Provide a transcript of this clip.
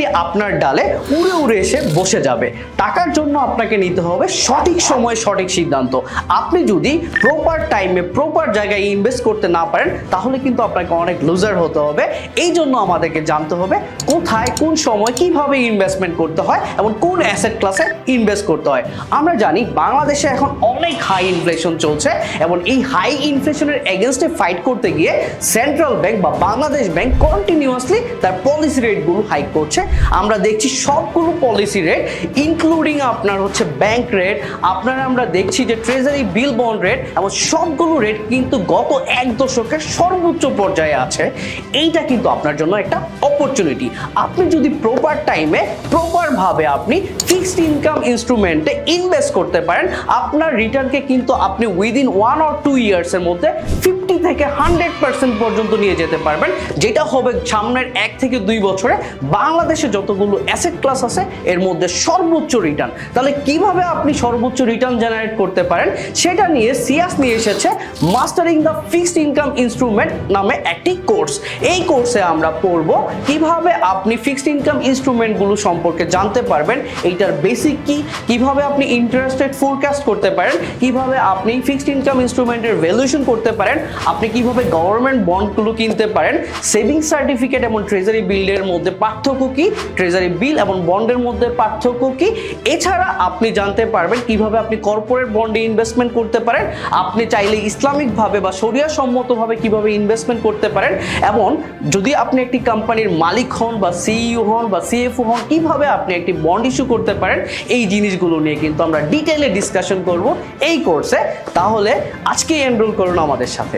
Automatically আপনার ডালে উড়ে উড়ে এসে বসে যাবে। টাকার জন্য আপনাকে নিতে হবে সঠিক সময়ে সঠিক সিদ্ধান্ত। আপনি যদি প্রপার টাইমে প্রপার জায়গায় ইনভেস্ট করতে না পারেন তাহলে কিন্তু আপনাকে অনেক লুজার হতে হবে। এই জন্য আমাদেরকে জানতে হবে কোথায় কোন সময় কিভাবে ইনভেস্টমেন্ট করতে হয় এবং কোন অ্যাসেট ক্লাসে ইনভেস্ট করতে হয়। আমরা জানি বাংলাদেশে এখন অনেক হাই ইনফ্লেশন চলছে এবং এই হাই ইনফ্লেশনের এগেনস্টে ফাইট করতে গিয়ে সেন্ট্রাল ব্যাংক বা বাংলাদেশ ব্যাংক কন্টিনিউয়াসলি তার পলিসি রেটগুলো হাইক করছে। আমরা দেখছি সবগুলো পলিসি রেট ইনক্লুডিং আপনার হচ্ছে ব্যাংক রেট, আমরা দেখছি যে ট্রেজারি বিল বন্ড রেট এবং সবগুলো রেট কিন্তু গত এক দশকের সর্বোচ্চ পর্যায়ে আছে। এইটা কিন্তু আপনার জন্য একটা অপরচুনিটি। আপনি যদি প্রপার টাইমে প্রপারভাবে আপনি ফিক্সড ইনকাম ইনস্ট্রুমেন্টে ইনভেস্ট করতে পারেন, আপনার রিটার্নকে কিন্তু আপনি উইদিন 1 or 2 ইয়ার্সের মধ্যে 50 থেকে 100% পর্যন্ত নিয়ে যেতে পারবেন, যেটা হবে সামনের 1 থেকে 2 বছরে বাংলাদেশে যতগুলো অ্যাসেট ক্লাস আছে এর মধ্যে সর্বোচ্চ রিটার্ন। তাহলে কিভাবে আপনি সর্বোচ্চ রিটার্ন জেনারেট করতে পারেন সেটা নিয়ে সিয়াস নিয়ে এসেছে mastering the fixed income instrument নামে একটি কোর্স। এই কোর্সে আমরা পড়ব কিভাবে আপনি ফিক্সড ইনকাম ইনস্ট্রুমেন্টগুলো সম্পর্কে জানতে পারবেন, এইটার বেসিক কি, কিভাবে আপনি ইন্টারেস্ট রেট ফোরকাস্ট করতে পারেন, কিভাবে আপনি ফিক্সড ইনকাম ইনস্ট্রুমেন্টের ভ্যালুয়েশন করতে পারেন, আপনি কিভাবে গভর্নমেন্ট বন্ডগুলো কিনতে পারেন, সেভিংস সার্টিফিকেট এবং ট্রেজারি বিলের মধ্যে পার্থক্য কি, ট্রেজারি বিল এবং বন্ডের মধ্যে পার্থক্য কি। এছাড়া আপনি জানতে পারবেন কিভাবে আপনি কর্পোরেট বন্ডে ইনভেস্টমেন্ট করতে পারেন, আপনি চাইলে ইসলামিকভাবে বা শরিয়া সম্মতভাবে কিভাবে ইনভেস্টমেন্ট করতে পারেন, এবং যদি আপনি একটি কোম্পানির মালিক হন বা সিইও হন বা সিএফও হন কিভাবে আপনি একটি বন্ড ইস্যু করতে পারেন। এই জিনিসগুলো নিয়ে কিন্তু আমরা ডিটেইলে ডিসকাশন করব এই কোর্সে। তাহলে আজকে এনরোল করুন আমাদের সাথে।